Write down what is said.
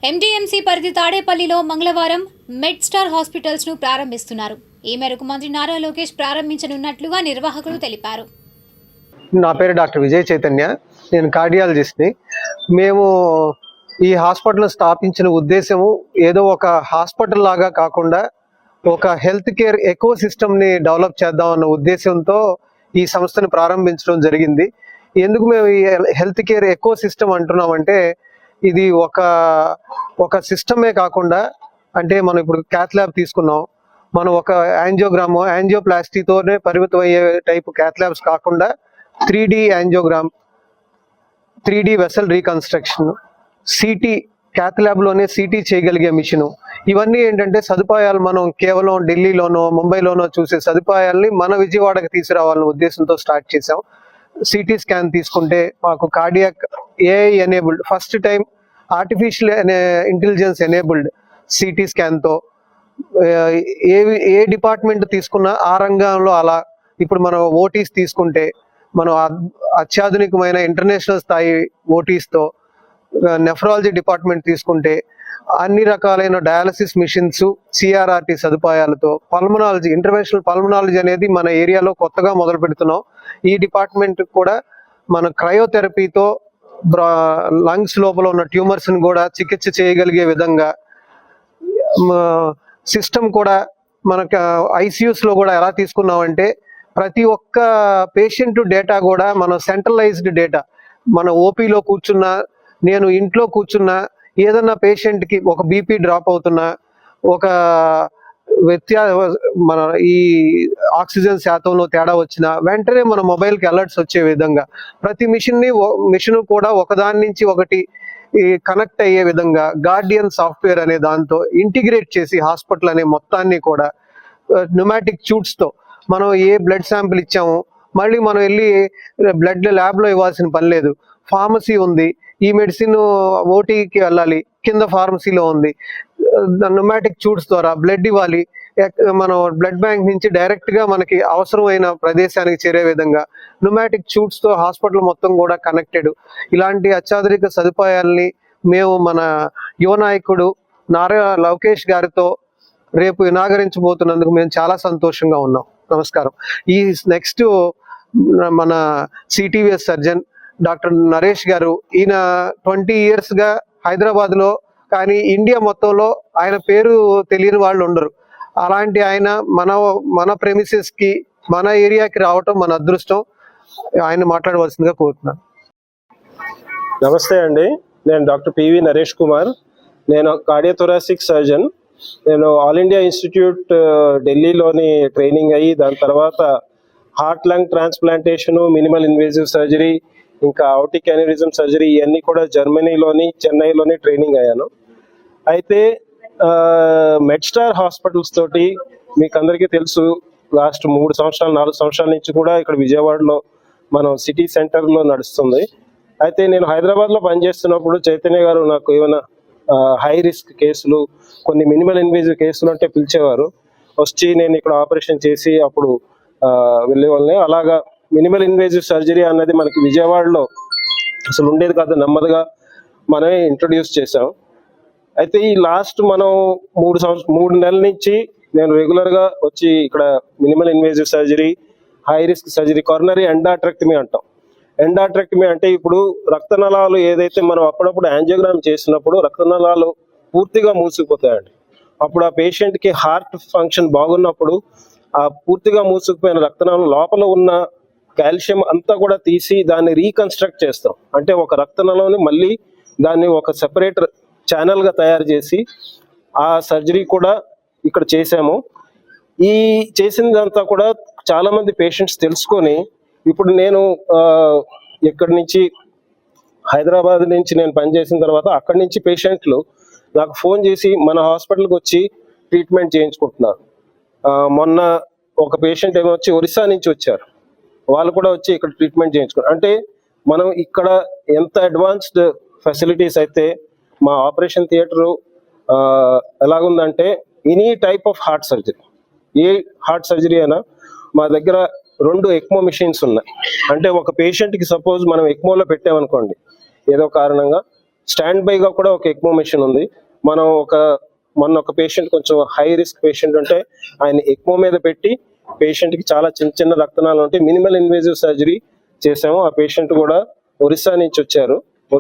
ఎండీఎంసీ పరిధి తాడేపల్లిలో మంగళవారం మెడ్స్టార్ హాస్పిటల్స్ ను ప్రారంభిస్తున్నారు. ఈ మేరకు మంత్రి నారా లోకేష్ ప్రారంభించనున్నట్లుగా నిర్వాహకులు తెలిపారు. నా పేరు డాక్టర్ విజయ్ చైతన్య, నేను కార్డియాలజిస్ట్ని. మేము ఈ హాస్పిటల్ స్థాపించిన ఉద్దేశము ఏదో ఒక హాస్పిటల్ లాగా కాకుండా ఒక హెల్త్ కేర్ ఎకో సిస్టమ్ని డెవలప్ చేద్దామన్న ఉద్దేశంతో ఈ సంస్థను ప్రారంభించడం జరిగింది. ఎందుకు మేము ఈ హెల్త్ కేర్ ఎకో సిస్టమ్ అంటున్నామంటే, ఇది ఒక సిస్టమే కాకుండా, అంటే మనం ఇప్పుడు క్యాత్ ల్యాబ్ తీసుకున్నాం, మనం ఒక యాంజియోప్లాస్టీతోనే పరిమితం అయ్యే టైప్ క్యాత్ ల్యాబ్స్ కాకుండా 3D angiogram, 3D vessel reconstruction, CT cath ల్యాబ్లోనే సిటీ చేయగలిగే మిషను, ఇవన్నీ ఏంటంటే సదుపాయాలు మనం కేవలం ఢిల్లీలోనో ముంబైలోనో చూసే సదుపాయాల్ని మన విజయవాడకి తీసుకురావాలనే ఉద్దేశంతో స్టార్ట్ చేసాం. సిటీ స్కాన్ తీసుకుంటే మాకు cardiac AI enabled, first time artificial intelligence enabled CT స్కాన్తో ఏ డిపార్ట్మెంట్ తీసుకున్నా ఆ రంగంలో అలా. ఇప్పుడు మనం ఓటీస్ తీసుకుంటే మనం అత్యాధునికమైన ఇంటర్నేషనల్ స్థాయి ఓటీస్తో, నెఫ్రాలజీ డిపార్ట్మెంట్ తీసుకుంటే అన్ని రకాలైన డయాలసిస్ మిషన్స్, సిఆర్ఆర్టీ సదుపాయాలతో, పల్మనాలజీ, ఇంటర్వెన్షనల్ పల్మనాలజీ అనేది మన ఏరియాలో కొత్తగా మొదలు పెడుతున్నాం. ఈ డిపార్ట్మెంట్ కూడా మన క్రయోథెరపీతో లంగ్స్ లోపల ఉన్న ట్యూమర్స్ని కూడా చికిత్స చేయగలిగే విధంగా సిస్టమ్ కూడా మనకు ఐసీయూస్లో కూడా ఎలా తీసుకున్నామంటే, ప్రతి ఒక్క పేషెంట్ డేటా కూడా మనం సెంట్రలైజ్డ్ డేటా, మన ఓపీలో కూర్చున్నా, నేను ఇంట్లో కూర్చున్నా, ఏదన్నా పేషెంట్కి ఒక బీపీ డ్రాప్ అవుతున్నా, ఒక మన ఈ ఆక్సిజన్ శాతంలో తేడా వచ్చినా వెంటనే మన మొబైల్కి అలర్ట్స్ వచ్చే విధంగా ప్రతి మిషన్ కూడా ఒకదాని నుంచి ఒకటి కనెక్ట్ అయ్యే విధంగా గార్డియన్ సాఫ్ట్వేర్ అనే దాంతో ఇంటిగ్రేట్ చేసి హాస్పిటల్ అనే మొత్తాన్ని కూడా న్యూమాటిక్ ట్యూబ్స్తో, మనం ఏ బ్లడ్ శాంపిల్ ఇచ్చాము మళ్ళీ మనం వెళ్ళి బ్లడ్ ల్యాబ్లో ఇవ్వాల్సిన పని లేదు. ఫార్మసీ ఉంది, ఈ మెడిసిన్ ఓటీకి వెళ్ళాలి, కింద ఫార్మసీలో ఉంది, న్యూమాటిక్ ట్యూబ్స్ ద్వారా బ్లడ్ ఇవ్వాలి, మనం బ్లడ్ బ్యాంక్ నుంచి డైరెక్ట్గా మనకి అవసరమైన ప్రదేశానికి చేరే విధంగా న్యూమాటిక్ ట్యూబ్స్తో హాస్పిటల్ మొత్తం కూడా కనెక్టెడ్. ఇలాంటి అత్యాధునిక సదుపాయాల్ని మేము మన యువ నాయకుడు నారా లోకేష్ గారితో రేపు ఇనాగరించబోతున్నందుకు మేము చాలా సంతోషంగా ఉన్నాం. నమస్కారం. ఈ నెక్స్ట్ మన సిటీవీఎస్ సర్జన్ డాక్టర్ నరేష్ గారు, ఈయన 20 yearsగా హైదరాబాద్లో, కానీ ఇండియా మొత్తంలో ఆయన పేరు తెలియని వాళ్ళు ఉండరు. అలాంటి ఆయన మన ప్రెమిసెస్కి, మన ఏరియాకి రావటం మన అదృష్టం. ఆయన మాట్లాడవలసిందిగా కోరుతున్నాను. నమస్తే అండి, నేను డాక్టర్ పివి నరేష్ కుమార్. నేను కార్డియోథొరాసిక్ సర్జన్. నేను ఆల్ ఇండియా ఇన్స్టిట్యూట్ ఢిల్లీలోని ట్రైనింగ్ అయ్యి, దాని తర్వాత heart lung transplantation, minimal invasive surgery, ఇంకా ఔటిక్ అన్యూరిజం సర్జరీ, ఇవన్నీ కూడా జర్మనీలోని, చెన్నైలోని ట్రైనింగ్ అయ్యాను. అయితే మెడ్స్టార్ హాస్పిటల్స్ తోటి మీకు అందరికీ తెలుసు, లాస్ట్ 3 సంవత్సరాలు 4 సంవత్సరాల నుంచి కూడా ఇక్కడ విజయవాడలో మనం సిటీ సెంటర్లో నడుస్తుంది. అయితే నేను హైదరాబాద్లో పనిచేస్తున్నప్పుడు చైతన్య గారు నాకు ఏమైనా హై రిస్క్ కేసులు, కొన్ని మినిమల్ ఇన్వేజివ్ కేసులు అంటే పిలిచేవారు. వచ్చి నేను ఇక్కడ ఆపరేషన్ చేసి అప్పుడు వెళ్ళేవాళ్ళని. అలాగా మినిమల్ ఇన్వేజివ్ సర్జరీ అన్నది మనకి విజయవాడలో అసలు ఉండేది కాదు, నెమ్మదిగా మనమే ఇంట్రొడ్యూస్ చేసాం. అయితే ఈ లాస్ట్ మనం 3 నెలల నుంచి నేను రెగ్యులర్గా వచ్చి ఇక్కడ minimal invasive surgery, high risk surgery, coronary endarterectomy అంటాం. ఎండాట్రెక్టమీ అంటే ఇప్పుడు రక్తనాళాలు ఏదైతే మనం అప్పుడప్పుడు యాంజియోగ్రామ్ చేసినప్పుడు రక్తనాళాలు పూర్తిగా మూసుకుపోతాయండి. అప్పుడు ఆ పేషెంట్కి హార్ట్ ఫంక్షన్ బాగున్నప్పుడు ఆ పూర్తిగా మూసుకుపోయిన రక్తనాళం లోపల ఉన్న కాల్షియం అంతా కూడా తీసి దాన్ని రీకన్స్ట్రక్ట్ చేస్తాం. అంటే ఒక రక్తనాళాన్ని మళ్ళీ దాన్ని ఒక సెపరేటర్ ఛానల్గా తయారు చేసి ఆ సర్జరీ కూడా ఇక్కడ చేసాము. ఈ చేసిందంతా కూడా చాలామంది పేషెంట్స్ తెలుసుకొని, ఇప్పుడు నేను ఇక్కడి నుంచి హైదరాబాద్ నుంచి నేను పనిచేసిన తర్వాత అక్కడి నుంచి పేషెంట్లు నాకు ఫోన్ చేసి మన హాస్పిటల్కి వచ్చి ట్రీట్మెంట్ చేయించుకుంటున్నారు. మొన్న ఒక పేషెంట్ ఏమో వచ్చి ఒరిస్సా నుంచి వచ్చారు, వాళ్ళు కూడా వచ్చి ఇక్కడ ట్రీట్మెంట్ చేయించుకున్నారు. అంటే మనం ఇక్కడ ఎంత అడ్వాన్స్డ్ ఫెసిలిటీస్ అయితే, మా ఆపరేషన్ థియేటరు ఎలాగుందంటే any type of heart surgery, ఏ హార్ట్ సర్జరీ అయినా మా దగ్గర 2 ఎక్మో మిషన్స్ ఉన్నాయి. అంటే ఒక పేషెంట్కి సపోజ్ మనం ఎక్మోలో పెట్టామనుకోండి, ఏదో కారణంగా స్టాండ్ బైగా కూడా ఒక ఎక్మో మెషిన్ ఉంది. మనం మొన్న ఒక పేషెంట్ కొంచెం హై రిస్క్ పేషెంట్ ఉంటే ఆయన ఎక్మో మీద పెట్టి పేషెంట్ కి చాలా చిన్న రక్తనాళాలు ఉంటే మినిమల్ ఇన్వేజివ్ సర్జరీ చేసాము. ఆ పేషెంట్ కూడా ఒరిస్సా నుంచి వచ్చారు.